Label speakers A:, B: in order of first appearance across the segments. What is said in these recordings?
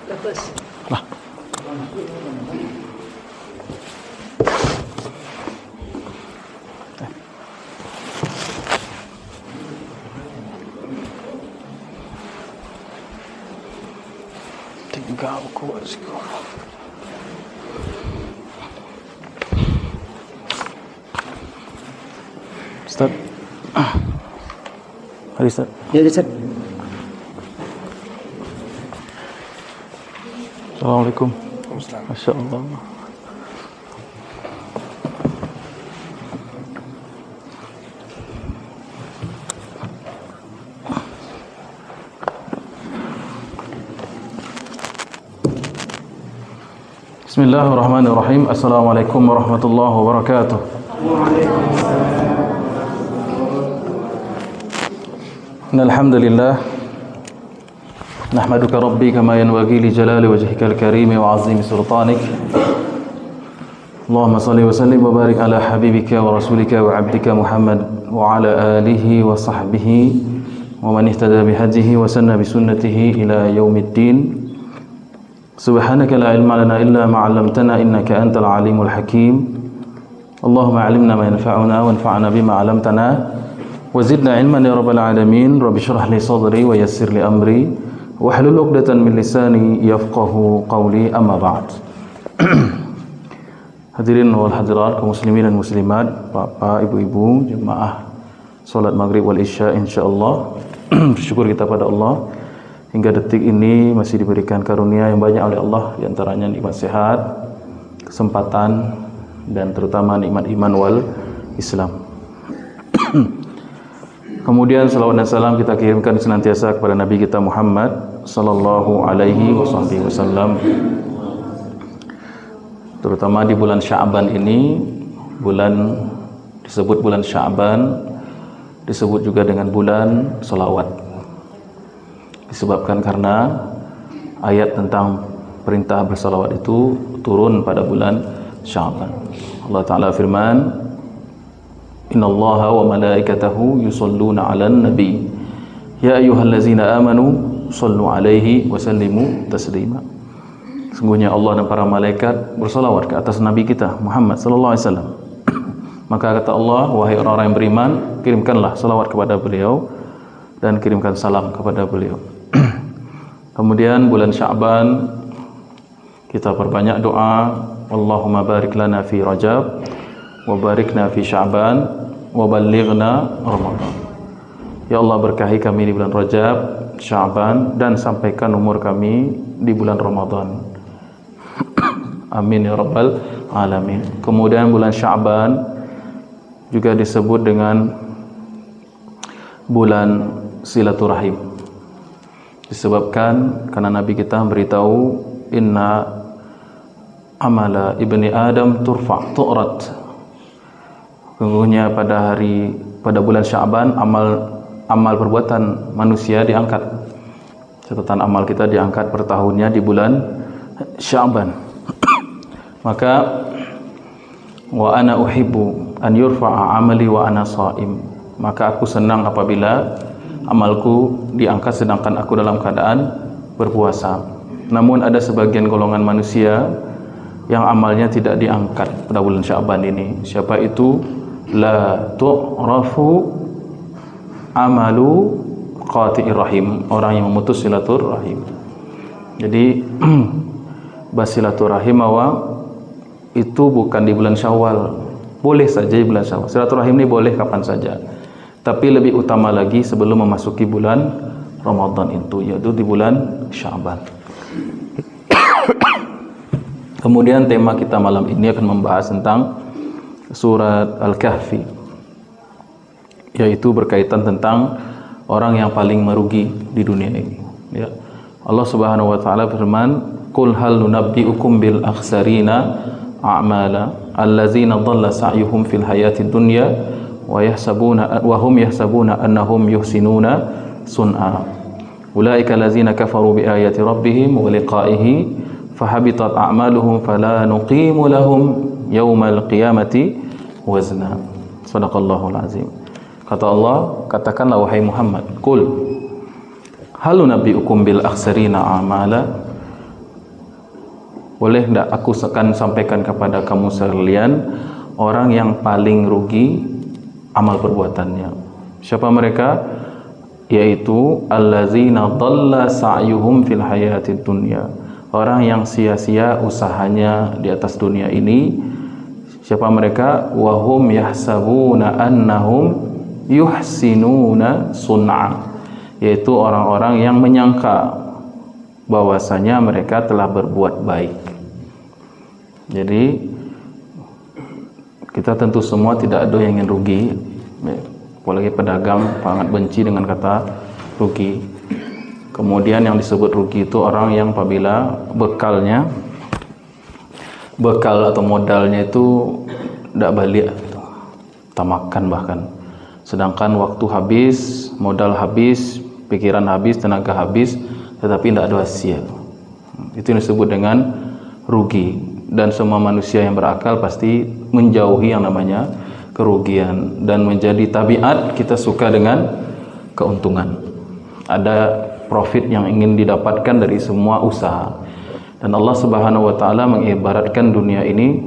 A: Lepas.
B: Lah. Tinggal kuat sekarang. Ustaz. Hari Ustaz.
A: Ya, Ustaz.
B: Assalamualaikum. Masya Allah. Bismillahirrahmanirrahim. Assalamualaikum warahmatullahi wabarakatuh. Alhamdulillah. Nahmaduka Rabbi kama yanbaghi li jalali wajhikal karim wa 'azimi sultanik. Allahumma salli wa sallim wa barik ala habibika wa rasulika wa 'abdika Muhammad wa ala alihi wa sahbihi wa man ihtada bihadihi wa sanna bi sunnatihi ila yaumiddin. Subhanaka la ilma lana illa ma 'allamtana innaka antal alimul hakim. Allahumma 'allimna ma yanfa'una wanfa'na bima 'allamtana wa zidna ilman ya rabbal alamin. Rabbi shrah li sadri wa yassir li amri wahlul 'uqdatan min lisani yafqahu qawli, amma ba'd. Hadirin wal hadirat, kaum muslimin dan muslimat, bapak, ibu-ibu, jemaah salat maghrib wal isya insyaallah. Bersyukur kita pada Allah hingga detik ini masih diberikan karunia yang banyak oleh Allah, di antaranya nikmat sehat, kesempatan, dan terutama nikmat iman wal Islam. Kemudian salawat dan salam kita kirimkan senantiasa kepada Nabi kita Muhammad sallallahu alaihi wasallam. Terutama di bulan Sya'ban ini, disebut bulan Sya'ban, disebut juga dengan bulan salawat. Disebabkan karena ayat tentang perintah bersalawat itu turun pada bulan Sya'ban. Allah Ta'ala firman, Innallaha wa malaikatahu yusalluna 'alan nabi ya ayyuhallazina amanu sallu 'alaihi wa sallimu taslima. Sungguhnya Allah dan para malaikat bersalawat ke atas nabi kita Muhammad sallallahu alaihi wasallam. Maka kata Allah, wahai orang-orang yang beriman, kirimkanlah salawat kepada beliau dan kirimkan salam kepada beliau. Kemudian bulan Sya'ban kita perbanyak doa, Allahumma barik lana fi Rajab wa barikna fi Sya'ban wa ballighna Ramadan. Ya Allah, berkahi kami di bulan Rajab, Sya'ban, dan sampaikan umur kami di bulan Ramadan. Amin ya rabbal alamin. Kemudian bulan Sya'ban juga disebut dengan bulan silaturahim, disebabkan karena Nabi kita beritahu, inna amala ibni Adam turfa' tu'rat. Sesungguhnya pada bulan Sya'ban amal perbuatan manusia diangkat. Catatan amal kita diangkat per tahunnya di bulan Sya'ban. Maka wa ana uhibbu an yurfa'a amali wa ana sha'im. Maka aku senang apabila amalku diangkat sedangkan aku dalam keadaan berpuasa. Namun ada sebagian golongan manusia yang amalnya tidak diangkat pada bulan Sya'ban ini. Siapa itu? La tu'rafu amalu qati'ir rahim, orang yang memutus silaturahim. Jadi basilaturahim itu bukan di bulan Syawal. Boleh saja di bulan Syawal. Silaturahim ini boleh kapan saja. Tapi lebih utama lagi sebelum memasuki bulan Ramadan itu, yaitu di bulan Sya'ban. Kemudian tema kita malam ini akan membahas tentang surat Al-Kahfi, yaitu berkaitan tentang orang yang paling merugi di dunia ini. Ya. Allah Subhanahu wa taala berfirman, "Qul hal nunabbi'ukum bil akhsarina a'mala allazina dhalla sa'yuhum fil hayatid dunya wa hum yahsabuna annahum yuhsinuna sun'a. Ulaika allazina kafaru bi ayati rabbihim wa liqa'ihi fahabitat a'maluhum fala nuqimu lahum yaumal qiyamati wazna." Sadaqallahul azim. Kata Allah, katakanlah wahai Muhammad, qul, Hal nunabbi'ukum bil akhsarina a'mala. Boleh tidak aku akan sampaikan kepada kamu sekalian orang yang paling rugi amal perbuatannya. Siapa mereka? Yaitu allazina dhalla sa'yuhum fil hayatid dunya. Orang yang sia-sia usahanya di atas dunia ini. Siapa mereka? Wahum yahsabuna annahum yuhsinuna sun'a. Yaitu orang-orang yang menyangka bahwasanya mereka telah berbuat baik. Jadi kita tentu semua tidak ada yang ingin rugi, apalagi pedagang sangat benci dengan kata rugi. Kemudian yang disebut rugi itu orang yang apabila bekal atau modalnya itu tidak balik, tamakan bahkan. Sedangkan waktu habis, modal habis, pikiran habis, tenaga habis, tetapi tidak ada hasil. Itu yang disebut dengan rugi. Dan semua manusia yang berakal pasti menjauhi yang namanya kerugian, dan menjadi tabiat kita suka dengan keuntungan. Ada profit yang ingin didapatkan dari semua usaha. Dan Allah Subhanahu wa taala mengibaratkan dunia ini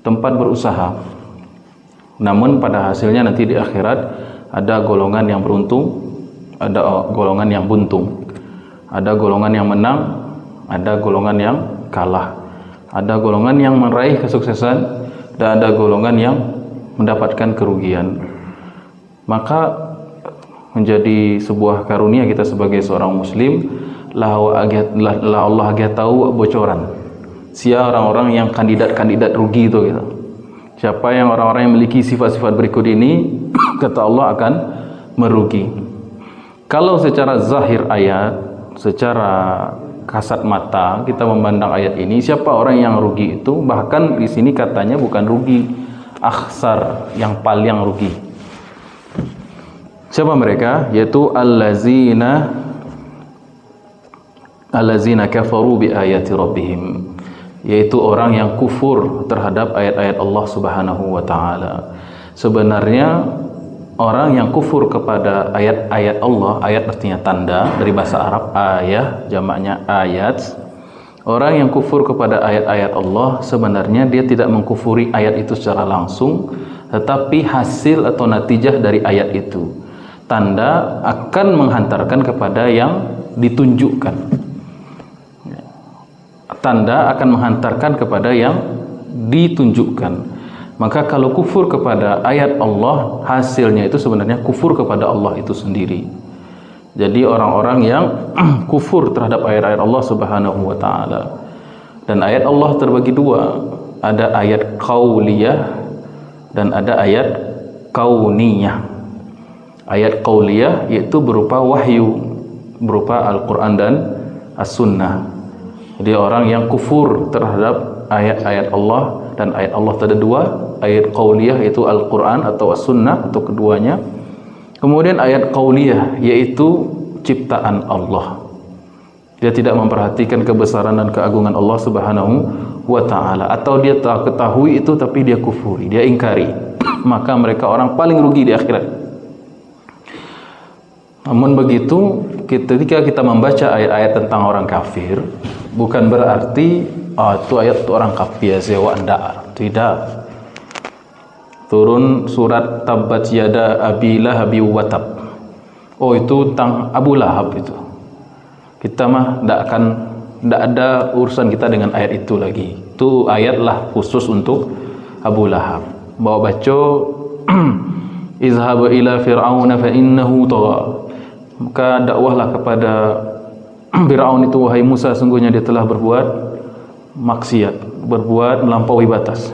B: tempat berusaha. Namun pada hasilnya nanti di akhirat ada golongan yang beruntung, ada golongan yang buntung. Ada golongan yang menang, ada golongan yang kalah. Ada golongan yang meraih kesuksesan dan ada golongan yang mendapatkan kerugian. Maka menjadi sebuah karunia kita sebagai seorang muslim, Allah agak tahu bocoran. Siapa orang-orang yang kandidat rugi itu gitu. Siapa yang orang-orang yang memiliki sifat-sifat berikut ini, kata Allah akan merugi. Kalau secara zahir ayat, secara kasat mata kita memandang ayat ini, siapa orang yang rugi itu? Bahkan di sini katanya bukan rugi, akhsar, yang paling rugi. Siapa mereka? Yaitu allazina kafaru bi ayati rabbihim, yaitu orang yang kufur terhadap ayat-ayat Allah Subhanahu wa taala. Sebenarnya orang yang kufur kepada ayat-ayat Allah, ayat artinya tanda dari bahasa Arab, ayah jamaknya ayat. Orang yang kufur kepada ayat-ayat Allah sebenarnya dia tidak mengkufuri ayat itu secara langsung, tetapi hasil atau natijah dari ayat itu. Tanda akan menghantarkan kepada yang ditunjukkan. Tanda akan menghantarkan kepada yang ditunjukkan. Maka kalau kufur kepada ayat Allah, hasilnya itu sebenarnya kufur kepada Allah itu sendiri. Jadi orang-orang yang kufur terhadap ayat-ayat Allah Subhanahu wa taala. Dan ayat Allah terbagi dua, ada ayat qauliyah dan ada ayat kauniyah. Ayat qauliyah yaitu berupa wahyu, berupa Al-Qur'an dan As-Sunnah. Jadi orang yang kufur terhadap ayat-ayat Allah, dan ayat Allah ada dua, ayat qauliyah yaitu Al-Quran atau As-Sunnah atau keduanya. Kemudian ayat qauliyah yaitu ciptaan Allah. Dia tidak memperhatikan kebesaran dan keagungan Allah Subhanahu wa taala, atau dia ketahui itu tapi dia kufuri, dia ingkari. Maka mereka orang paling rugi di akhirat. Namun begitu, ketika kita membaca ayat-ayat tentang orang kafir, bukan berarti itu ayat itu orang kafir sewa anda. Tidak. Turun surat Tabbat Yada Abi Lahab wa Tab. Oh, itu tentang Abu Lahab itu. Kita mah tidak ada urusan kita dengan ayat itu lagi. Itu ayatlah khusus untuk Abu Lahab. Bawa baca izhab ila fir'auna fa innahu tagha. Maka dakwahlah kepada Fir'aun itu, wahai Musa, sungguhnya dia telah berbuat maksiat, berbuat melampaui batas.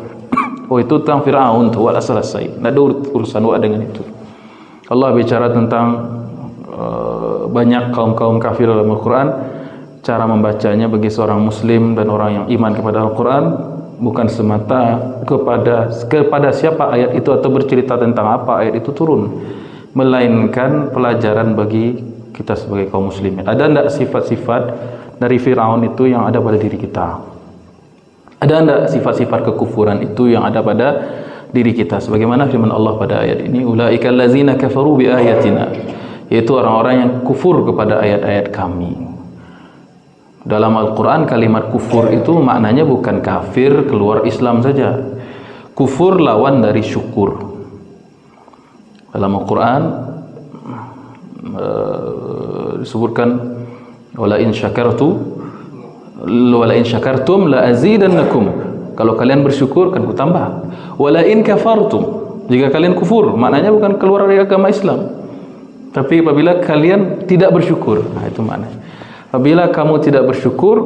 B: Oh, itu tentang Fir'aun tu, wala selesai. Tidak ada urusan wa dengan itu. Allah bicara tentang banyak kaum-kaum kafir dalam Al-Quran. Cara membacanya bagi seorang muslim dan orang yang iman kepada Al-Quran bukan semata kepada siapa ayat itu atau bercerita tentang apa ayat itu turun, melainkan pelajaran bagi kita sebagai kaum muslimin. Ada tidak sifat-sifat dari Fir'aun itu yang ada pada diri kita? Ada tidak sifat-sifat kekufuran itu yang ada pada diri kita? Sebagaimana firman Allah pada ayat ini, ulaika allazina kafaru bi ayatina, yaitu orang-orang yang kufur kepada ayat-ayat kami. Dalam Al-Quran kalimat kufur itu maknanya bukan kafir keluar Islam saja. Kufur lawan dari syukur. Dalam Al-Quran disebutkan wala in syakartum la azidannakum. Kalau kalian bersyukur kan ku tambah. Wala in kafartum, jika kalian kufur, maknanya bukan keluar dari agama Islam, tapi apabila kalian tidak bersyukur. Nah, itu maknanya. Apabila kamu tidak bersyukur,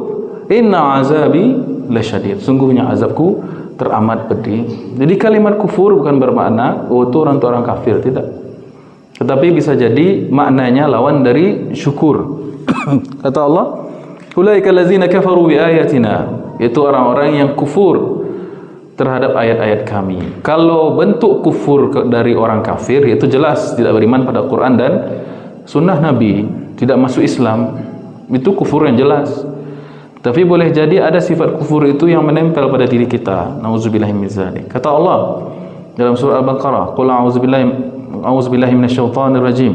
B: inna azabi lasyadid, sungguhnya azabku teramat pedih. Jadi kalimat kufur bukan bermakna itu orang kafir, tidak. Tetapi bisa jadi maknanya lawan dari syukur. Kata Allah, ulaika allazina kafaru bi ayatina, itu orang-orang yang kufur terhadap ayat-ayat kami. Kalau bentuk kufur dari orang kafir, itu jelas tidak beriman pada Quran dan sunnah Nabi, tidak masuk Islam, itu kufur yang jelas. Tapi boleh jadi ada sifat kufur itu yang menempel pada diri kita. Nauzubillahi min dzalik. Kata Allah dalam surah Al-Baqarah, qul a'udzubillahi minasyaitonir rajim.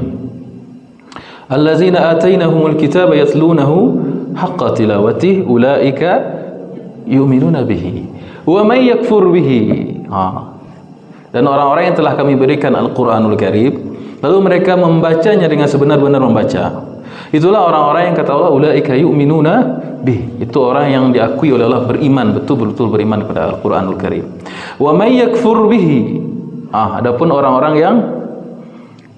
B: Allazina atainahumul kitaba yatlunahu haqqa tilawatihi ulaika yu'minuna bihi wa may yakfur bihi. Dan orang-orang yang telah kami berikan Al-Qur'anul Karim, lalu mereka membacanya dengan sebenar-benar membaca, itulah orang-orang yang kata Allah ulaika yu'minuna bih, itu orang yang diakui oleh Allah beriman, betul-betul beriman kepada Al-Qur'anul Karim. Wa may yakfur bihi, adapun orang-orang yang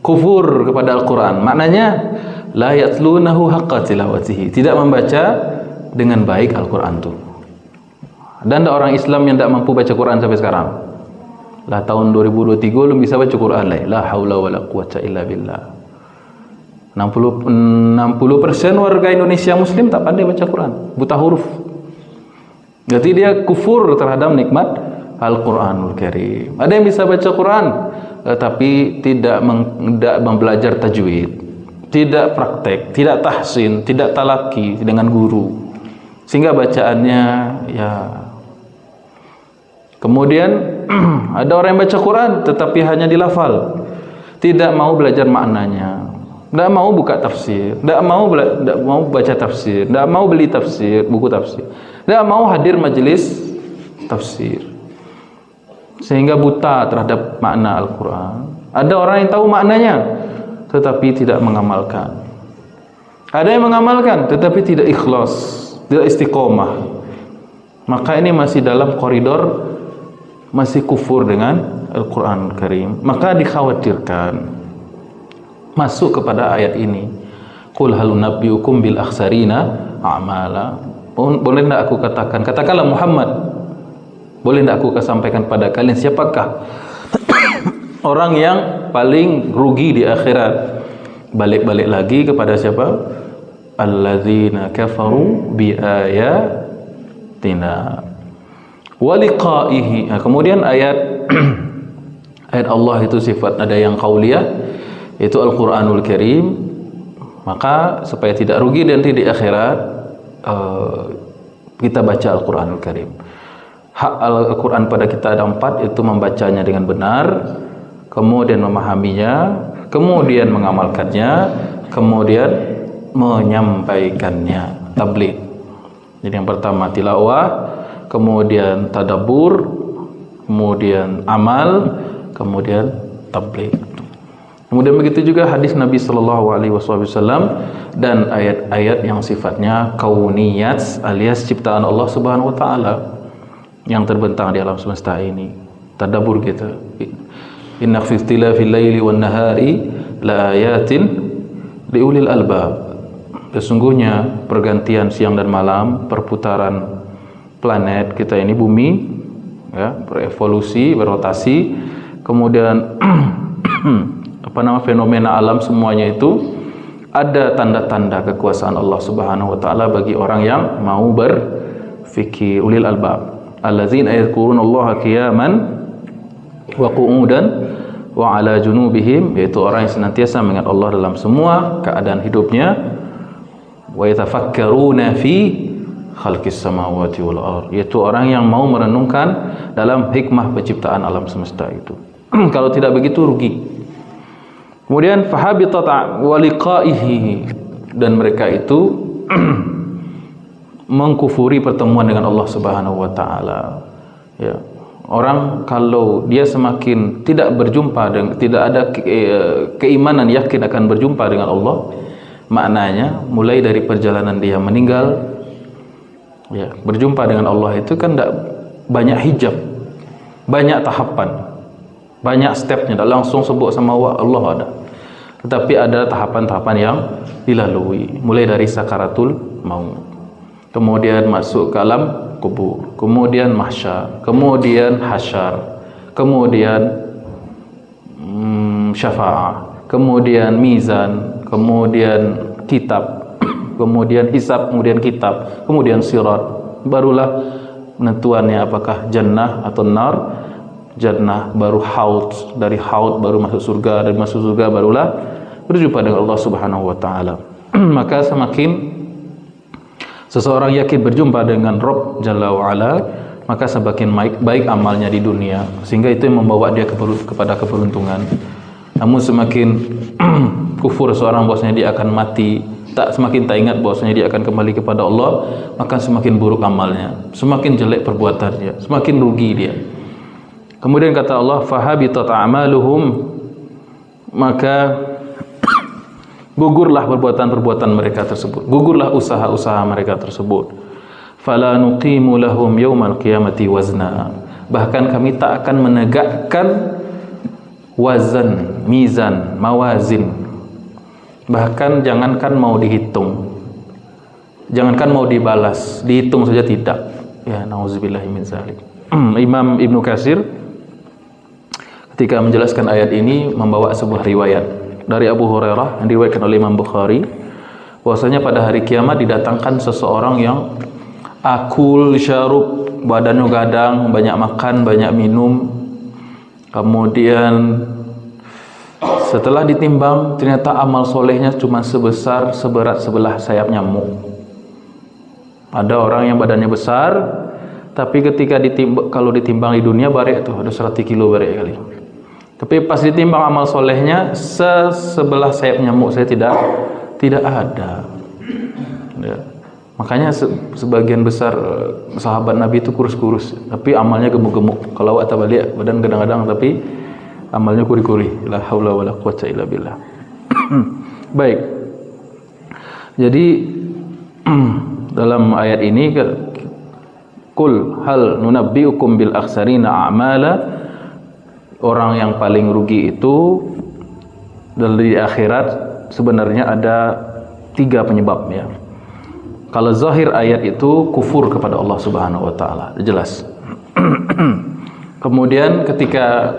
B: kufur kepada Al-Qur'an, maknanya la yatlunahu haqqa tilawatihi, tidak membaca dengan baik Al-Qur'an itu. Dan ada orang Islam yang tidak mampu baca Quran sampai sekarang. Lah tahun 2023 belum bisa baca Quran lah. La haula wala quwata illa billah. 60% warga Indonesia Muslim tak pandai baca Quran, buta huruf. Jadi dia kufur terhadap nikmat Al-Quranul Karim. Ada yang bisa baca Quran, tapi tidak belajar tajwid, tidak praktek, tidak tahsin, tidak talaki dengan guru, sehingga bacaannya ya. Kemudian ada orang yang baca Quran tetapi hanya dilafal, tidak mau belajar maknanya, tidak mau buka tafsir, tidak mau baca tafsir, tidak mau beli tafsir, buku tafsir, tidak mau hadir majelis tafsir, sehingga buta terhadap makna Al-Quran. Ada orang yang tahu maknanya tetapi tidak mengamalkan. Ada yang mengamalkan tetapi tidak ikhlas, tidak istiqomah. Maka ini masih dalam koridor masih kufur dengan Al-Quran Karim. Maka dikhawatirkan masuk kepada ayat ini. Qul hal nunabbiukum bil akhsarina a'mala. Boleh tidak aku katakan, katakanlah Muhammad, boleh tidak aku sampaikan pada kalian siapakah orang yang paling rugi di akhirat? Balik-balik lagi kepada siapa? Allazina kafaru bi ayatina wa liqa'ihi. Kemudian ayat ayat Allah itu sifat ada yang qauliyah, yaitu Al-Quranul Karim. Maka supaya tidak rugi nanti di akhirat, kita baca Al-Quranul Karim. Hak Al-Quran pada kita ada 4, yaitu membacanya dengan benar, kemudian memahaminya, kemudian mengamalkannya, kemudian menyampaikannya, tabligh. Jadi yang pertama tilawah, kemudian tadabbur, kemudian amal, kemudian tabligh. Kemudian begitu juga hadis Nabi sallallahu alaihi wasallam dan ayat-ayat yang sifatnya kauniyat alias ciptaan Allah Subhanahu wa taala yang terbentang di alam semesta ini. Tadabbur kita. Inna fi ikhtilafil laili wan nahari la ayatin liulil albab. Sesungguhnya pergantian siang dan malam, perputaran planet kita ini, bumi ya, berevolusi, berotasi, kemudian fenomena alam semuanya itu ada tanda-tanda kekuasaan Allah Subhanahu wa taala bagi orang yang mau berfikir, ulil albab. Allazina yadhkurunallaha qiyaman wa qu'udan wa ala junubihim, yaitu orang yang senantiasa mengingat Allah dalam semua keadaan hidupnya. Wa yatafakkaruna fi khalqis samawati wal ardh, yaitu orang yang mau merenungkan dalam hikmah penciptaan alam semesta itu. Kalau tidak begitu rugi. Kemudian fahabitat wa liqaihi, dan mereka itu mengkufuri pertemuan dengan Allah Subhanahu wa taala. Ya. Orang kalau dia semakin tidak berjumpa dengan, tidak ada keimanan yakin akan berjumpa dengan Allah, maknanya mulai dari perjalanan dia meninggal, ya, berjumpa dengan Allah itu kan tidak banyak hijab, banyak tahapan, banyak stepnya, tidak langsung sebut sama Allah ada, tetapi ada tahapan-tahapan yang dilalui, mulai dari sakaratul maut, kemudian masuk ke alam kubur, kemudian mahsyar, kemudian hasyar, kemudian syafa'ah, kemudian mizan, kemudian kitab, kemudian hisab, kemudian kitab, kemudian sirat, barulah penentuannya apakah jannah atau nar. Jannah baru haud, dari haud baru masuk surga, dari masuk surga barulah berjumpa dengan Allah Subhanahu wa taala. Maka semakin seseorang yakin berjumpa dengan Rabb Jalla wa Ala, maka semakin baik amalnya di dunia, sehingga itu yang membawa dia kepada keberuntungan. Namun semakin kufur seorang bahwasanya dia akan mati, semakin tak ingat bahwasanya dia akan kembali kepada Allah, maka semakin buruk amalnya, semakin jelek perbuatannya, semakin rugi dia. Kemudian kata Allah, fahabitat a'maluhum, maka gugurlah perbuatan-perbuatan mereka tersebut, gugurlah usaha-usaha mereka tersebut. Fala nuqimu lahum yaumal qiyamati wazna, bahkan kami tak akan menegakkan wazan, mizan, mawazin. Bahkan jangankan mau dihitung, jangankan mau dibalas, dihitung saja tidak. Ya, nauzubillahi min zalik. Imam Ibnu Katsir ketika menjelaskan ayat ini membawa sebuah riwayat dari Abu Hurairah yang diriwayatkan oleh Imam Bukhari, bahwasanya pada hari kiamat didatangkan seseorang yang akul syarub, badannya gadang, banyak makan, banyak minum. Kemudian setelah ditimbang, ternyata amal solehnya cuma seberat sebelah sayap nyamuk. Ada orang yang badannya besar, tapi ketika kalau ditimbang di dunia barek tuh ada 100 kilo barek kali. Tapi pas ditimbang amal solehnya sebelah sayap nyamuk saya tidak ada. Ya. Makanya sebagian besar sahabat Nabi itu kurus-kurus, tapi amalnya gemuk-gemuk. Kalau awak balik badan kadang-kadang, tapi amalnya kuri-kuri. La haula wala quwwata illa billah. Baik. Jadi dalam ayat ini, qul hal nunabbiukum bil akhsarina a'mala, orang yang paling rugi itu dari akhirat sebenarnya ada 3 penyebabnya. Kalau zahir ayat itu kufur kepada Allah Subhanahu wa taala, jelas. Kemudian ketika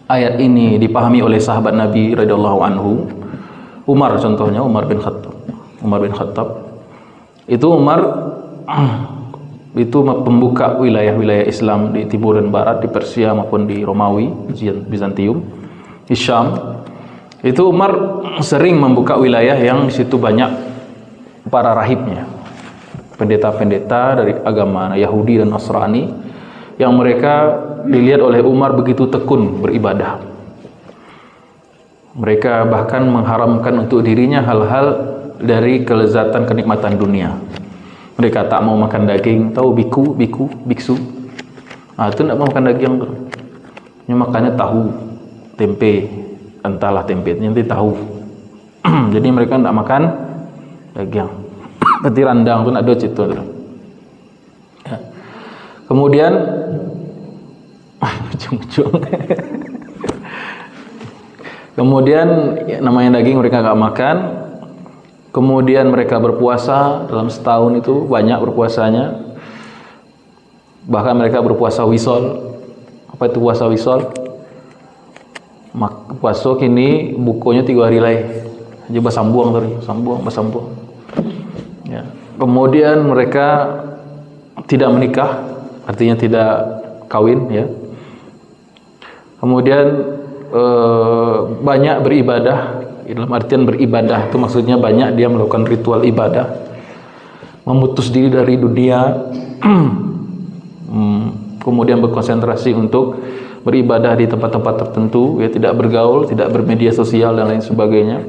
B: ayat ini dipahami oleh sahabat Nabi radhiyallahu anhu, Umar contohnya, Umar bin Khattab. Itu Umar itu pembuka wilayah-wilayah Islam di timur dan barat, di Persia maupun di Romawi, Bizantium, di Syam. Itu Umar sering membuka wilayah yang di situ banyak para rahibnya, pendeta-pendeta dari agama Yahudi dan Nasrani, yang mereka dilihat oleh Umar begitu tekun beribadah. Mereka bahkan mengharamkan untuk dirinya hal-hal dari kelezatan kenikmatan dunia. Mereka tak mau makan daging, tahu biksu. Itu tak mau makan daging tu. Dia makannya tahu, tempe, entahlah tempe, nanti tahu. Jadi mereka tak makan daging. Berarti randang tu nak ada situ tu. Ya. Kemudian ujung-ujung. Kemudian namanya daging mereka tak makan. Kemudian mereka berpuasa dalam setahun itu banyak berpuasanya. Bahkan mereka berpuasa wisol. Apa itu puasa wisol? Puasa kini bukunya 3 hari lagi. Jadi bersambung tadi, bersambung. Ya. Kemudian mereka tidak menikah, artinya tidak kawin, ya. Kemudian banyak beribadah. Dalam artian beribadah itu maksudnya banyak dia melakukan ritual ibadah, memutus diri dari dunia, kemudian berkonsentrasi untuk beribadah di tempat-tempat tertentu, ya, tidak bergaul, tidak bermedia sosial dan lain sebagainya.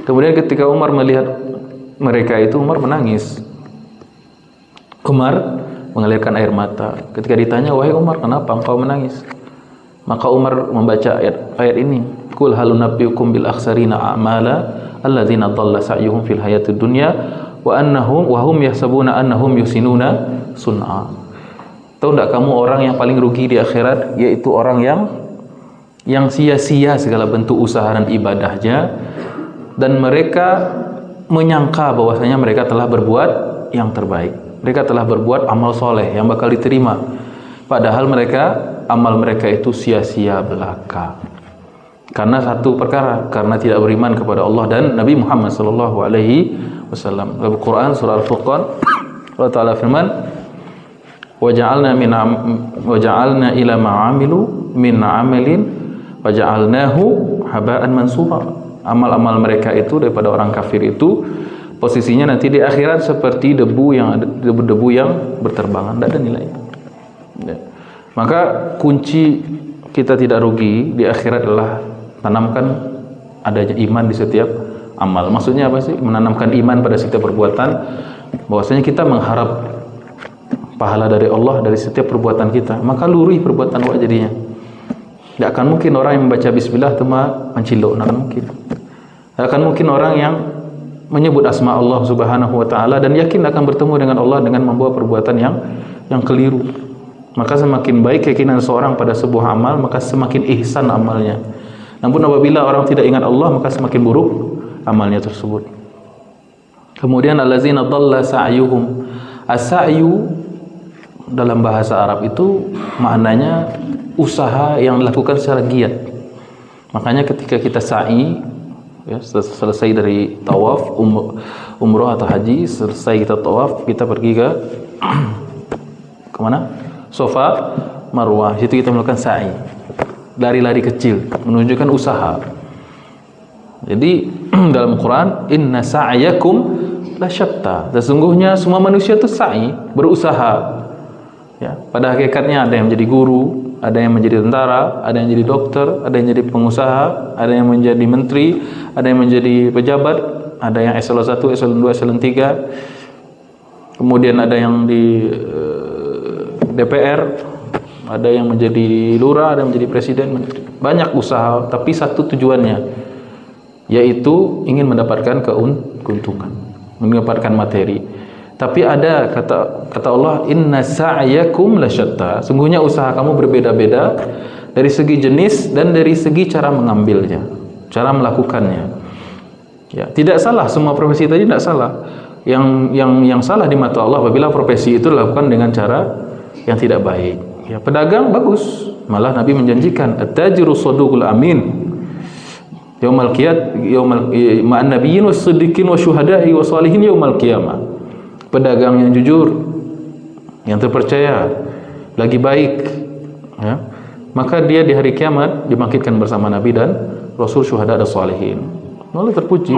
B: Kemudian ketika Umar melihat mereka itu, Umar menangis. Umar mengalirkan air mata. Ketika ditanya, "Wahai Umar, kenapa engkau menangis?" Maka Umar membaca ayat ini, "Qul hal nunabbiukum bil akhsarina a'mala alladzina dhalla sa'yuhum fil hayatid dunya wa hum yahsabuna annahum yusinuna sun'a." Tahu enggak kamu orang yang paling rugi di akhirat, yaitu orang yang sia-sia segala bentuk usaha dan ibadahnya, dan mereka menyangka bahwasanya mereka telah berbuat yang terbaik. Mereka telah berbuat amal soleh yang bakal diterima. Padahal amal mereka itu sia-sia belaka. Karena satu perkara, karena tidak beriman kepada Allah dan Nabi Muhammad sallallahu alaihi wasallam. Dalam Quran surah Al-Furqan, Allah Taala firman, "Waja'alna ila ma'amilu min 'amalin waja'alnahu haba'an mansura." Amal-amal mereka itu daripada orang kafir itu posisinya nanti di akhirat seperti debu yang berterbangan, tidak ada nilainya. Ya. Maka kunci kita tidak rugi di akhirat adalah tanamkan adanya iman di setiap amal. Maksudnya apa sih? Menanamkan iman pada setiap perbuatan, bahwasanya kita mengharap pahala dari Allah dari setiap perbuatan kita. Maka lurih perbuatan awak jadinya. Tidak akan mungkin orang yang membaca bismillah cuma mencilok, tidak akan mungkin. Tidak akan mungkin orang yang menyebut asma Allah Subhanahu wa taala dan yakin akan bertemu dengan Allah dengan membawa perbuatan yang keliru. Maka semakin baik keyakinan seorang pada sebuah amal, maka semakin ihsan amalnya. Namun apabila orang tidak ingat Allah, maka semakin buruk amalnya tersebut. Kemudian allazina dhalla sa'yuhum. As-sa'yu dalam bahasa Arab itu maknanya usaha yang dilakukan secara giat. Makanya ketika kita sa'i, ya, selesai dari tawaf, umrah atau haji, selesai kita tawaf, kita pergi ke kemana? Safa, Marwah. Situ kita melakukan sa'i, lari-lari kecil, menunjukkan usaha. Jadi dalam Quran, inna sa'yakum la syatta. Sesungguhnya semua manusia itu sa'i, berusaha. Ya, pada hakikatnya ada yang menjadi guru, ada yang menjadi tentara, ada yang jadi dokter, ada yang jadi pengusaha, ada yang menjadi menteri, ada yang menjadi pejabat, ada yang eselon 1, eselon 2, eselon 3. Kemudian ada yang di DPR, ada yang menjadi lurah, ada yang menjadi presiden, menteri. Banyak usaha, tapi satu tujuannya, yaitu ingin mendapatkan keuntungan, mendapatkan materi. Tapi ada kata Allah, inna sa'yakum lasyatta. Sungguhnya usaha kamu berbeda-beda dari segi jenis dan dari segi cara mengambilnya, cara melakukannya. Ya, tidak salah semua profesi tadi, tidak salah. Yang salah di mata Allah apabila profesi itu dilakukan dengan cara yang tidak baik. Ya, pedagang bagus, malah Nabi menjanjikan at-tajiru saduqul amin. Yaumal ma'an nabiyyin was-siddiqin wasyuhada'i wassalihin yaumal qiyamah. Pedagang yang jujur, yang terpercaya, lagi baik, ya, maka dia di hari kiamat dibangkitkan bersama Nabi dan Rasul, syuhada dan salihin. Malah terpuji.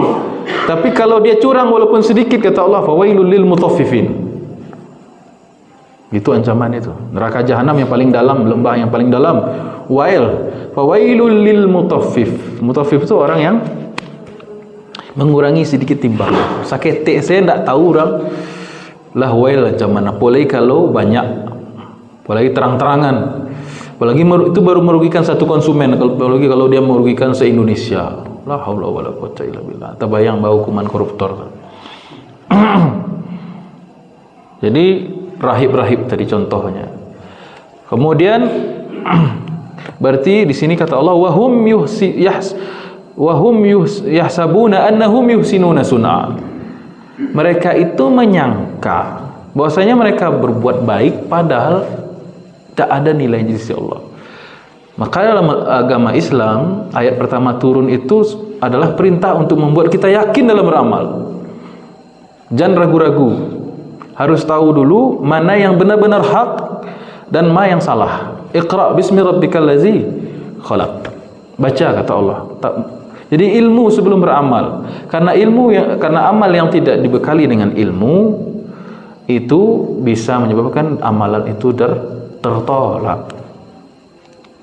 B: Tapi kalau dia curang walaupun sedikit, kata Allah, fawailul lil mutaffifin. Itu ancaman itu. Neraka jahanam yang paling dalam, lembah yang paling dalam. Fawailul lil mutaffif. Mutaffif itu orang yang mengurangi sedikit timbang. Sakete saya tidak tahu orang. Lah wail ancaman. Apalagi kalau banyak, apalagi terang-terangan. Apalagi itu baru merugikan satu konsumen. Apalagi kalau dia merugikan se-Indonesia. La haula wala quwwata illa billah. Terbayang bau hukuman koruptor. Jadi rahib-rahib tadi contohnya. Kemudian berarti di sini kata Allah wahum yahsabuna annahum yuhsinuna sun'a. Mereka itu menyangka bahwasanya mereka berbuat baik padahal tak ada nilai di sisi Allah. Maka dalam agama Islam ayat pertama turun itu adalah perintah untuk membuat kita yakin dalam beramal. Jangan ragu-ragu. Harus tahu dulu mana yang benar-benar hak dan mana yang salah. Iqra bismi rabbikal ladzi khalaq. Baca kata Allah. Jadi ilmu sebelum beramal. Karena amal yang tidak dibekali dengan ilmu itu bisa menyebabkan amalan itu tertolak.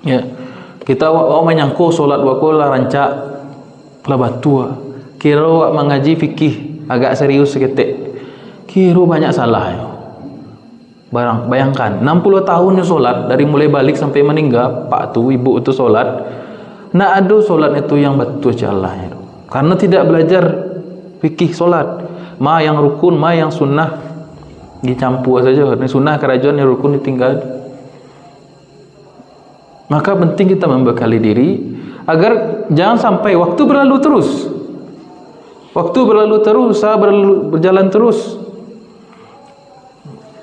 B: Ya. Kita menyangko solat wako lah rancak lah batua. Kira wak mengaji fikih agak serius seketik. Kira banyak salah ya. Bayangkan 60 tahunnya solat dari mulai balik sampai meninggal, pak tu ibu itu solat. Nak ada solat itu yang betul Allah ya. Karena tidak belajar fikih solat. Ma yang rukun, ma yang sunnah dicampur saja. Ini sunnah kerajaan, yang rukun ditinggal. Maka penting kita membekali diri agar jangan sampai waktu berlalu terus. Waktu berlalu terus, usaha berjalan terus.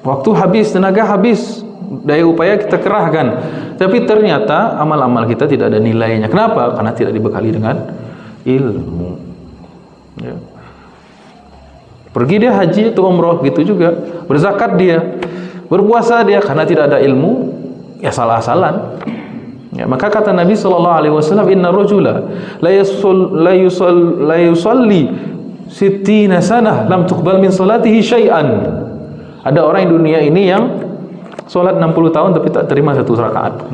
B: Waktu habis, tenaga habis, daya upaya kita kerahkan. Tapi ternyata amal-amal kita tidak ada nilainya. Kenapa? Karena tidak dibekali dengan ilmu. Ya. Pergi dia haji atau umroh gitu juga. Berzakat dia, berpuasa dia, karena tidak ada ilmu, ya salah-salan. Ya, maka kata Nabi SAW, inna rajula la yusalli sittina sanah lam tuqbal min salatihi syai'an. Ada orang di dunia ini yang solat 60 tahun tapi tak terima satu rakaat.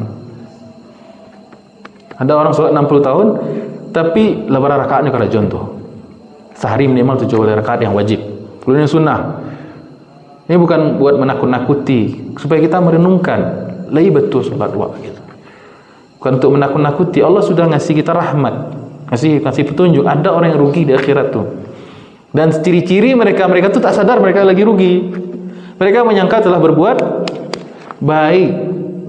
B: Ada orang solat 60 tahun tapi 8 rakaatnya kada contoh. Sehari minimal 7 rakaat yang wajib. Kemudian sunnah. Ini bukan buat menakut-nakuti, supaya kita merenungkan, lai betul solat wa gitu. Bukan untuk menakut-nakuti. Allah sudah ngasih kita rahmat, ngasih petunjuk. Ada orang yang rugi di akhirat tuh. Dan ciri-ciri mereka tuh tak sadar mereka lagi rugi. Mereka menyangka telah berbuat baik,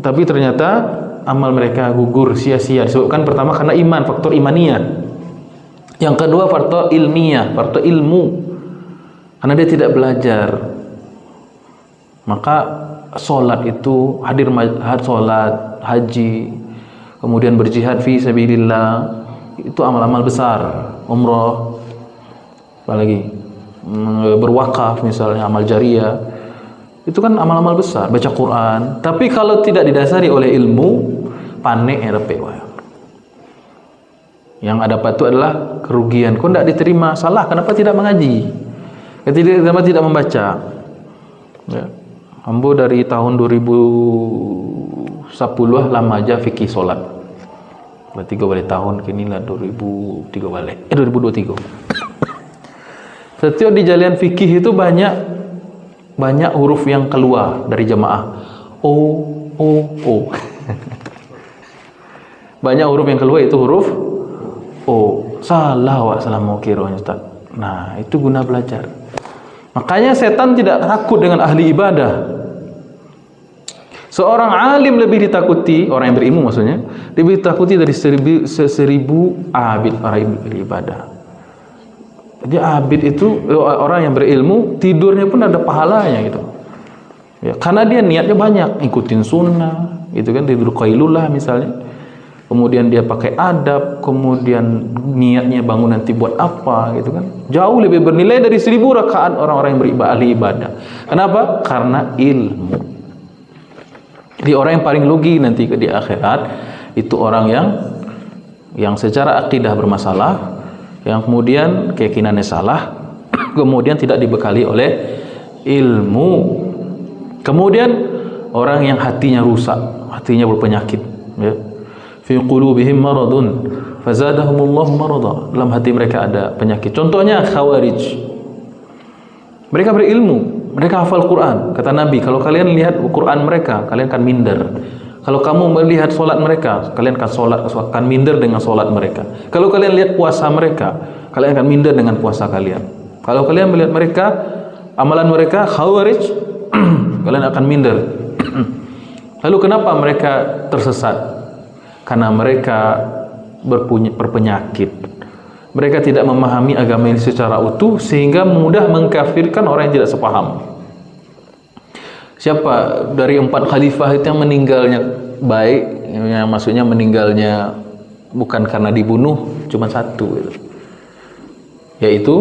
B: tapi ternyata amal mereka gugur, sia-sia. Disebabkan pertama karena iman, faktor imaniyah. Yang kedua faktor ilmiah, faktor ilmu. Karena dia tidak belajar. Maka solat itu hadir solat, haji, kemudian berjihad fi sabilillah, itu amal-amal besar. Umroh, apalagi berwakaf misalnya, amal jariyah, itu kan amal-amal besar. Baca Quran, tapi kalau tidak didasari oleh ilmu, panik ya repek. Yang ada patu adalah kerugian. Kau tidak diterima, salah. Kenapa tidak mengaji? Kenapa tidak membaca? Ya. Ambo dari tahun 2010 lama aja fikih solat. Berarti 3 balik tahun, kini lah 2023 balik. 2023. Setiap di jalan fikih itu banyak huruf yang keluar dari jemaah. O. Banyak huruf yang keluar itu huruf O. Salah wa salamu kiranya Ustaz. Nah, itu guna belajar. Makanya setan tidak takut dengan ahli ibadah. Seorang alim lebih ditakuti, orang yang berilmu maksudnya, lebih ditakuti dari 1000 abid, para ibadah. Jadi abid itu orang yang berilmu, tidurnya pun ada pahalanya gitu. Ya, karena dia niatnya banyak, ikutin sunnah, itu kan tidur qailulah misalnya. Kemudian dia pakai adab, kemudian niatnya bangun nanti buat apa gitu kan. Jauh lebih bernilai dari 1000 rakaat orang-orang yang beribadah. Kenapa? Karena ilmu. Jadi orang yang paling rugi nanti di akhirat itu orang yang secara akidah bermasalah, yang kemudian keyakinannya salah, kemudian tidak dibekali oleh ilmu. Kemudian orang yang hatinya rusak, hatinya berpenyakit, ya. Fi qulubihim maradun fazadahumullahu marada. Dalam hati mereka ada penyakit. Contohnya khawarij. Mereka berilmu, mereka hafal Quran. Kata Nabi, kalau kalian lihat Quran mereka, kalian akan minder. Kalau kamu melihat solat mereka, kalian akan minder dengan solat mereka. Kalau kalian lihat puasa mereka, kalian akan minder dengan puasa kalian. Kalau kalian melihat mereka, amalan mereka khawarij, kalian akan minder. Lalu kenapa mereka tersesat? Karena mereka berpenyakit. Mereka tidak memahami agama ini secara utuh, sehingga mudah mengkafirkan orang yang tidak sepaham. Siapa dari 4 khalifah itu yang meninggalnya baik, yang maksudnya meninggalnya bukan karena dibunuh, cuma satu gitu. Yaitu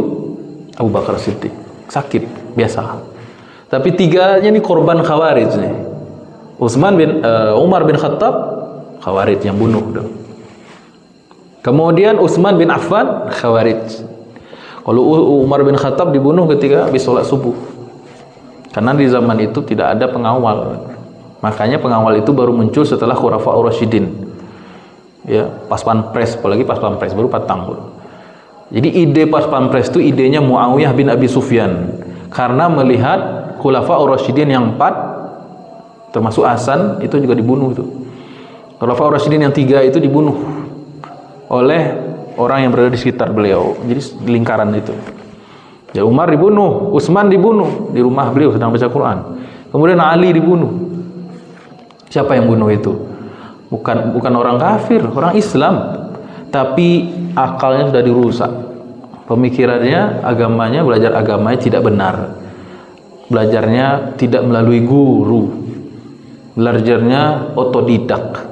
B: Abu Bakar Siddiq. Sakit biasa. Tapi 3-nya ini korban khawarij nih. Umar bin Khattab, khawarij yang bunuh dong. Kemudian Utsman bin Affan, khawarij. Kalau Umar bin Khattab dibunuh ketika habis sholat subuh. Karena di zaman itu tidak ada pengawal. Makanya pengawal itu baru muncul setelah Khulafaur Rasyidin. ya, pas pampres, apalagi pas pampres baru patang. Jadi ide pas pampres itu idenya Muawiyah bin Abi Sufyan, karena melihat Khulafaur Rasyidin yang 4 termasuk Hasan itu juga dibunuh itu. Khulafaur Rasyidin yang 3 itu dibunuh oleh orang yang berada di sekitar beliau. Jadi di lingkaran itu. Ya, Umar dibunuh, Utsman dibunuh di rumah beliau sedang baca Quran. Kemudian Ali dibunuh. Siapa yang bunuh itu? Bukan orang kafir, orang Islam. Tapi akalnya sudah dirusak. Pemikirannya, agamanya, belajar agamanya tidak benar. Belajarnya tidak melalui guru. Belajarnya otodidak.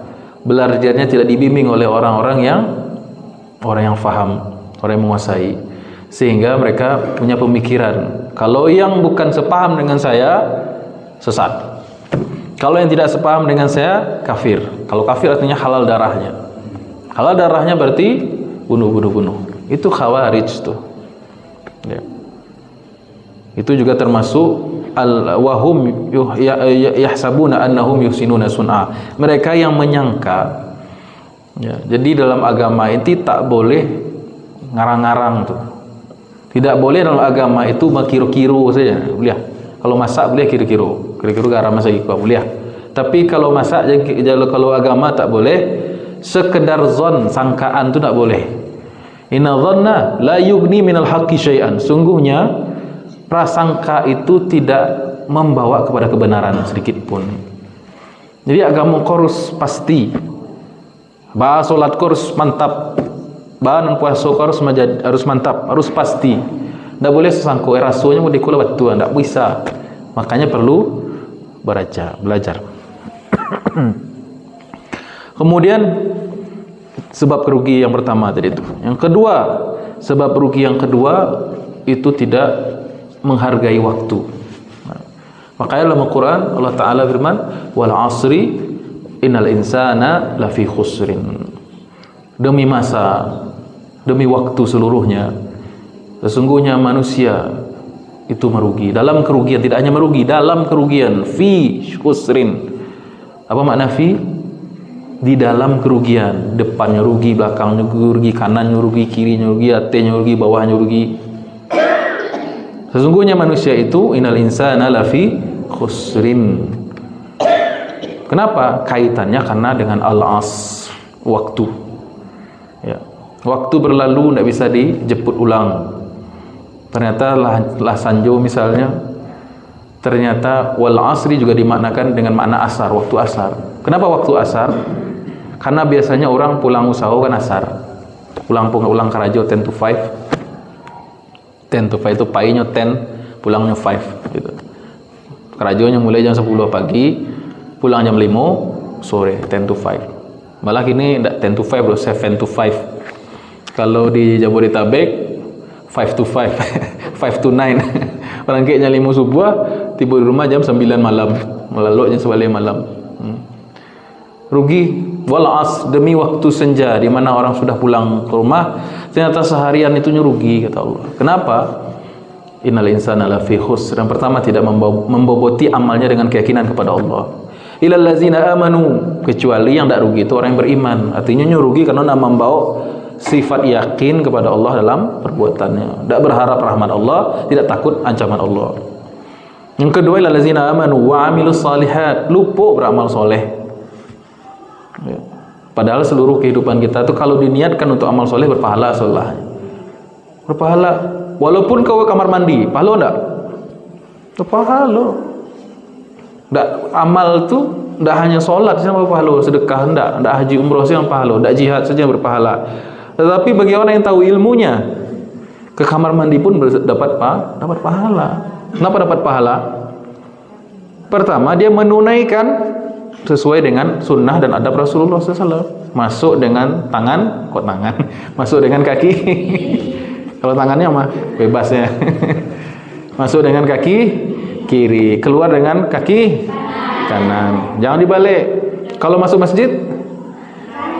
B: Belajarnya tidak dibimbing oleh orang yang faham, orang yang menguasai. Sehingga mereka punya pemikiran, kalau yang bukan sepaham dengan saya sesat, kalau yang tidak sepaham dengan saya kafir. Kalau kafir artinya halal darahnya. Halal darahnya berarti bunuh. Itu Khawarij tuh ya. Itu juga termasuk wahum yahsabuna annahum yuhsinuna sun'a, mereka yang menyangka ya. Jadi dalam agama ini tak boleh ngarang-ngarang tuh. Tidak boleh dalam agama itu makiru-kiru saja. Boleh. Kalau masak boleh kiru-kiru garam masak ikut boleh. Tapi kalau masak, kalau agama tak boleh. Sekedar zon, sangkaan itu tak boleh. Inna dhanna la yughni minal haqqi syai'an. Sungguhnya prasangka itu tidak membawa kepada kebenaran sedikit pun. Jadi agama harus pasti. Bah solat harus mantap. Bahan puasa harus mantap, harus pasti. Tidak boleh sesangko, rasanya mau dikula batu, tidak bisa. Makanya perlu belajar. Kemudian sebab kerugi yang pertama tadi itu. Yang kedua, sebab rugi yang kedua itu tidak menghargai waktu. Makanya dalam Al-Quran Allah Ta'ala firman, wal asri innal insana lafi khusrin. Demi masa, demi waktu seluruhnya, sesungguhnya manusia itu merugi. Dalam kerugian, tidak hanya merugi, dalam kerugian. Fi khusrin. Apa makna fi? Di dalam kerugian. Depannya rugi, belakangnya rugi, kanannya rugi, kirinya rugi, atasnya rugi, bawahnya rugi. Sesungguhnya manusia itu innal insana lafi khusrin. Kenapa? Kaitannya karena dengan al-as, waktu. Ya. Waktu berlalu tidak bisa dijemput ulang. Ternyata lah sanjo misalnya, ternyata wal asri juga dimaknakan dengan makna asar, waktu asar. Kenapa waktu asar? Karena biasanya orang pulang usaha kan asar. Pulang karajo 10 to 5. 10 to 5 itu painya 10, pulangnya 5 gitu. Karajonya mulai jam 10 pagi, pulang jam 5 sore, 10 to 5. Malah kini tidak 10 to 5 bro, 7 to 5. Kalau di Jabodetabek 5 to 5 5 to 9. Orang kayaknya 5 subuh tiba di rumah jam 9 malam, melalui jam 9 malam. Rugi. Walas, demi waktu senja di mana orang sudah pulang ke rumah, ternyata seharian itu rugi, kata Allah. Kenapa? Innal insana lafi khusr. Yang pertama, tidak memboboti amalnya dengan keyakinan kepada Allah. Ilal ladzina amanu, kecuali yang tidak rugi itu orang yang beriman. Artinya rugi karena membawa sifat yakin kepada Allah dalam perbuatannya, tidak berharap rahmat Allah, tidak takut ancaman Allah. Yang kedua, ilal ladzina amanu wa amilus salihat, lupa beramal soleh. Ya. Padahal seluruh kehidupan kita itu kalau diniatkan untuk amal soleh berpahala, berpahala. Walaupun kau kamar mandi, pahala enggak? Berpahala. Enggak, amal itu enggak hanya sholat saja berpahala, sedekah enggak haji umroh saja berpahala, enggak jihad saja berpahala. Tetapi bagi orang yang tahu ilmunya, ke kamar mandi pun dapat pahala. Kenapa dapat pahala? Pertama, dia menunaikan sesuai dengan sunnah dan adab Rasulullah SAW. Masuk dengan tangan, masuk dengan kaki. Kalau tangannya mah bebas ya. Masuk dengan kaki kiri, keluar dengan kaki kanan. Jangan dibalik. Kalau masuk masjid,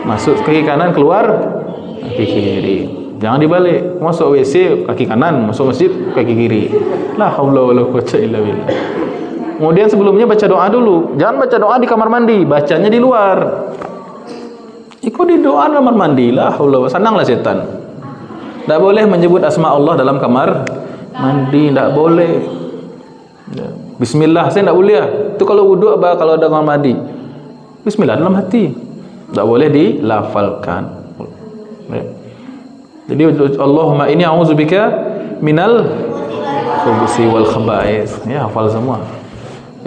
B: masuk kaki kanan, keluar kaki kiri. Jangan dibalik. Masuk WC kaki kanan, masuk masjid kaki kiri. La haula wala quwwata illa billah. Kemudian sebelumnya baca doa dulu. Jangan baca doa di kamar mandi, bacanya di luar. Ikut di doa dalam kamar mandi lah, Allah senanglah setan. Tak boleh menyebut asma Allah dalam kamar mandi, tak boleh. Ya. Bismillah saya tak boleh lah. Itu kalau wuduk apa kalau ada kamar mandi. Bismillah dalam hati. Tak boleh dilafalkan. Ya. Jadi Allahumma inni a'udzubika minal khubuthi wal khaba'ith. Ya, hafal semua.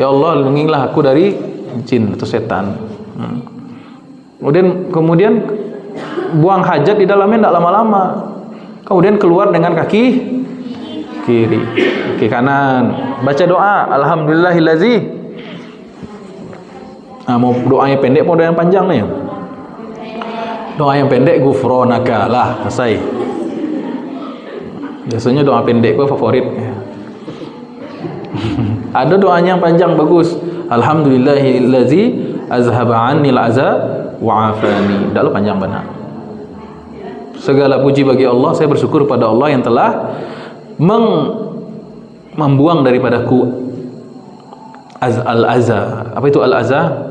B: Ya Allah, lindungilah aku dari jin atau setan. Kemudian buang hajat di dalamnya tidak lama-lama. Kemudian keluar dengan kaki kiri, kaki kanan. Baca doa, alhamdulillahillazi. Mau doanya pendek mau doa yang panjang nih? Doa yang pendek gufronaka lah, selesai. Biasanya doa pendek gue favorit. Ada doanya yang panjang bagus. Alhamdulillahillazi azhaba anni al-aza wa afani. Dah panjang benar. Segala puji bagi Allah, saya bersyukur pada Allah yang telah membuang daripadaku al-aza. Apa itu al-aza?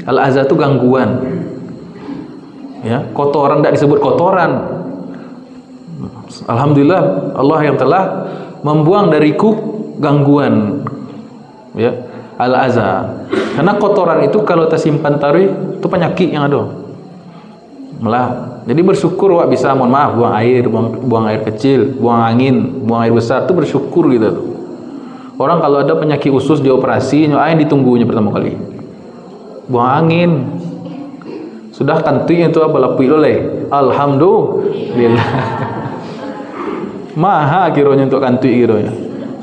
B: Al-aza itu gangguan. Ya, kotoran tidak disebut kotoran. Alhamdulillah Allah yang telah membuang dariku gangguan. Ya, al-aza. Karena kotoran itu kalau tersimpan taruh itu penyakit yang ada. Malah. Jadi bersyukur wak bisa, mohon maaf, buang air kecil, buang angin, buang air besar itu bersyukur gitu. Orang kalau ada penyakit usus dioperasi, air ditunggunya pertama kali. Buang angin. Sudah kantunya itu apa lapui oleh. Alhamdulillah. Maha kiranya untuk kantui kiranya.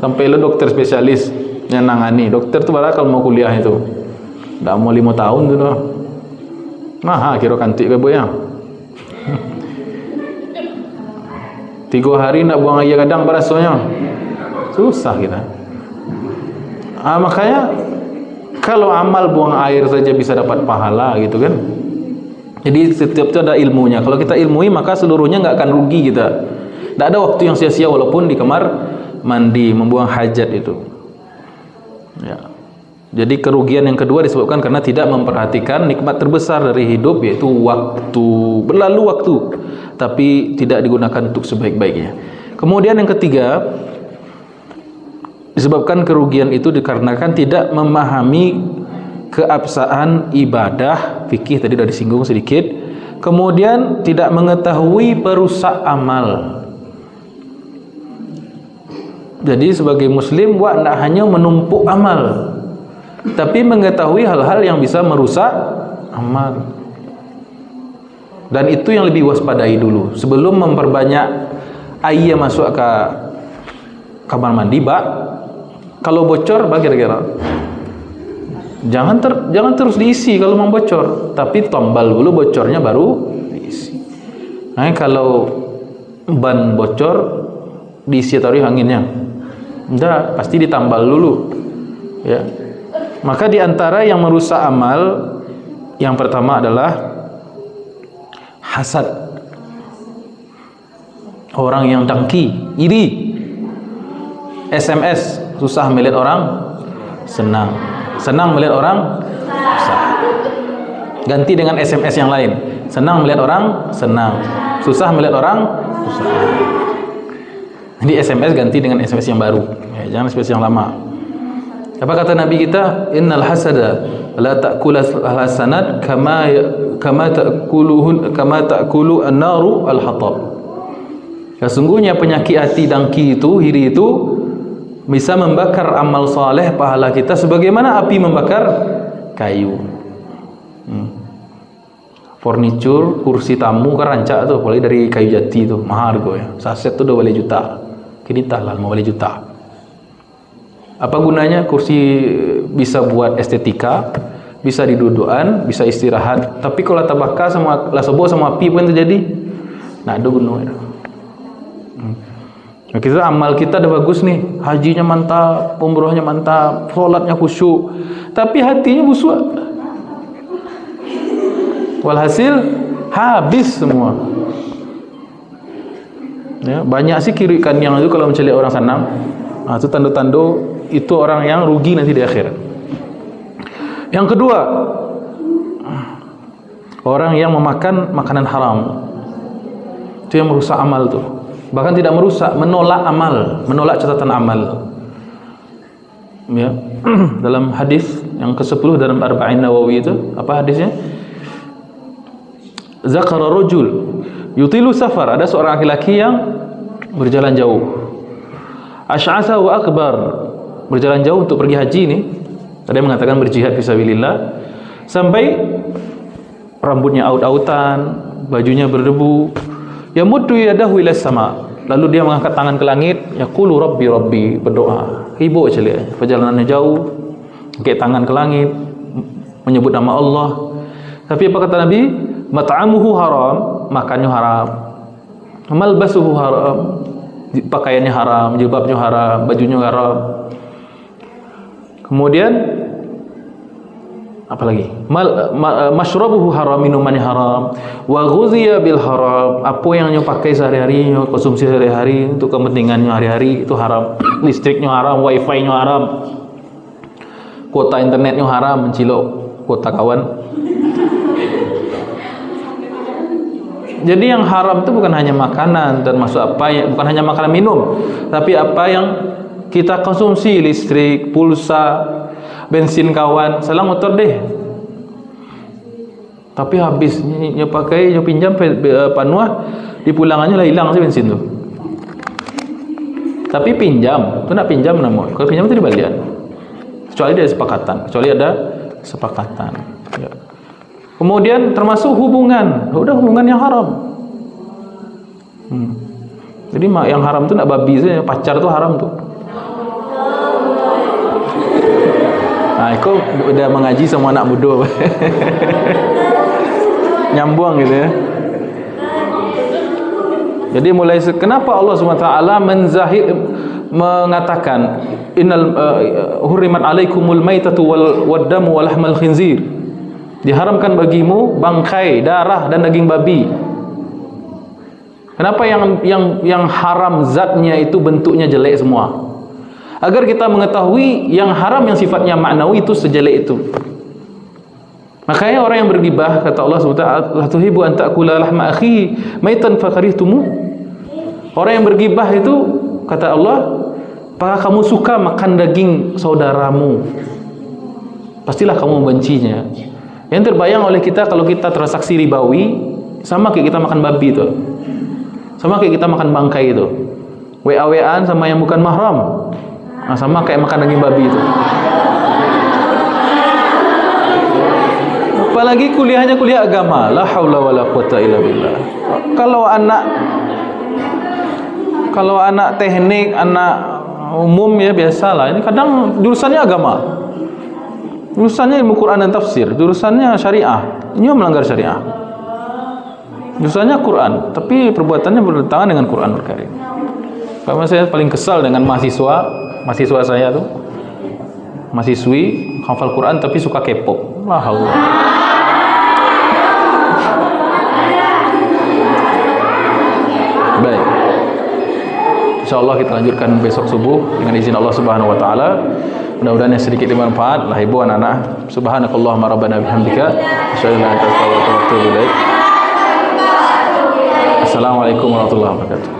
B: Sampai lo dokter spesialis yang nangani. Dokter tuh bakal mau kuliah itu. Dah mau 5 tahun tu dah. Maha kira kantui ke boya. 3 hari nak buang air kadang rasanya susah kita. Makanya kalau amal buang air saja bisa dapat pahala gitu kan. Jadi setiap itu ada ilmunya. Kalau kita ilmui maka seluruhnya nggak akan rugi kita. Tidak ada waktu yang sia-sia walaupun di kamar mandi membuang hajat itu. Ya. Jadi kerugian yang kedua disebabkan karena tidak memperhatikan nikmat terbesar dari hidup, yaitu waktu. Berlalu waktu tapi tidak digunakan untuk sebaik-baiknya. Kemudian yang ketiga, disebabkan kerugian itu dikarenakan tidak memahami keabsahan ibadah, fikih tadi sudah disinggung sedikit. Kemudian tidak mengetahui perusak amal. Jadi sebagai muslim wak tidak hanya menumpuk amal, tapi mengetahui hal-hal yang bisa merusak amal. Dan itu yang lebih waspadai dulu sebelum memperbanyak air masuk ke kamar mandi. Kalau bocor kira-kira jangan terus diisi kalau mau bocor, tapi tombal dulu bocornya baru diisi. Nah, kalau ban bocor diisi taruh anginnya, enggak, pasti ditambal dulu ya. Maka diantara yang merusak amal yang pertama adalah hasad. Orang yang dengki, iri. SMS susah melihat orang senang, senang melihat orang susah. Ganti dengan SMS yang lain. Senang melihat orang senang, susah melihat orang susah. Jadi SMS ganti dengan SMS yang baru ya, jangan SMS yang lama. Apa kata Nabi kita? Innal hasada la ta'kul al-hasanat kama ta'kulu an-naru al-hatab. Sesungguhnya penyakit hati dengki itu, iri itu bisa membakar amal saleh pahala kita sebagaimana api membakar kayu. Furniture, kursi tamu kan rancak tuh, apalagi dari kayu jati tuh, mahal harga ya. Saset tuh 2 juta. Kini lah 5 juta. Apa gunanya kursi? Bisa buat estetika, bisa didudukan, bisa istirahat. Tapi kalau tabaka sama lasebo sama api pun terjadi. Nah, ada gunanya. Kita amal kita udah bagus nih, hajinya mantap, umrohnya mantap, sholatnya khusyuk, tapi hatinya busuk. Walhasil habis semua. Ya, banyak sih kiri ikan yang itu kalau mencari orang sanam. Nah, itu tanda-tanda itu orang yang rugi nanti di akhirat. Yang kedua, Orang yang memakan makanan haram, itu yang merusak amal tuh. Bahkan tidak merusak, menolak amal, menolak catatan amal. Ya. Dalam hadis yang ke-10 dalam Arba'in Nawawi itu, apa hadisnya? Zakara rajul yutilu safar, ada seorang laki-laki yang berjalan jauh. Asy'asa wa akbar, berjalan jauh untuk pergi haji nih. Tadi mengatakan berjihad fisabilillah, sampai rambutnya aut-autan, bajunya berdebu. Yamuddu yadahu ila sama, lalu dia mengangkat tangan ke langit, yaqulu rabbi rabbi, berdoa. Hibuk saja, perjalanannya jauh, angkat tangan ke langit, menyebut nama Allah. Tapi apa kata Nabi? Mat'amuhu haram, makannya haram. Malbasuhu haram, pakaiannya haram, jilbabnya haram, bajunya haram. Kemudian apalagi? Masyrabuhu haram, minumannya haram. Wa ghuziya bil haram, apa yang pakai sehari-hari, konsumsi sehari-hari untuk kepentingannya hari-hari itu haram. Listriknya haram, wifi-nya haram, kuota internetnya haram, mencilok kuota kawan. Jadi yang haram itu bukan hanya makanan, termasuk apa yang bukan hanya makanan minum, tapi apa yang kita konsumsi, listrik, pulsa, bensin kawan, salang motor deh. Tapi habis nyo pakai, nyo pinjam panuah, di pulangannya lah hilang sih bensin tuh. Tapi pinjam, tu nak pinjam nama. Kalau pinjam itu dibalikan. Kecuali ada sepakatan. Ya. Kemudian termasuk hubungan, udah hubungan yang haram. Jadi yang haram tu nak babi saja, pacar tu haram tu. Nah, aku udah mengaji sama anak muda. Nyambung gitu ya. Jadi mulai kenapa Allah SWT mengatakan innal hurrimat alaikumul maitatu wal damu wal lahmal khinzir, diharamkan bagimu bangkai, darah dan daging babi. Kenapa yang haram zatnya itu bentuknya jelek semua? Agar kita mengetahui yang haram yang sifatnya maknawi itu sejelek itu. Makanya orang yang bergibah, kata Allah SWT, la tuhibbu an ta'kula lahma akhi maitan fakarihtumu. Orang yang bergibah itu, kata Allah, apakah kamu suka makan daging saudaramu? Pastilah kamu membencinya. Yang terbayang oleh kita kalau kita transaksi ribawi, sama kayak kita makan babi itu, sama kayak kita makan bangkai itu, WA-WAan sama yang bukan mahram, nah, sama kayak makan daging babi itu. Apalagi kuliahnya kuliah agama, la haula wala quwata illa billah. Kalau anak teknik, anak umum ya biasalah. Ini kadang jurusannya agama, jurusannya ilmu Quran dan tafsir, jurusannya syariah, ini melanggar syariah. Jurusannya Quran, tapi perbuatannya bertentangan dengan Quran Karim. Kalau saya paling kesal dengan mahasiswa saya tuh, mahasiswi hafal Quran tapi suka K-pop. La haula. Baik. InsyaAllah kita lanjutkan besok subuh dengan izin Allah Subhanahu wa taala. Mudah-mudahan yang sedikit bermanfaat lah ibu anak-anak. Subhanakallahumma rabbana bihamdika asyhadu an la ilaha illa anta astaghfiruka wa atubu ilaik. Assalamualaikum warahmatullahi wabarakatuh.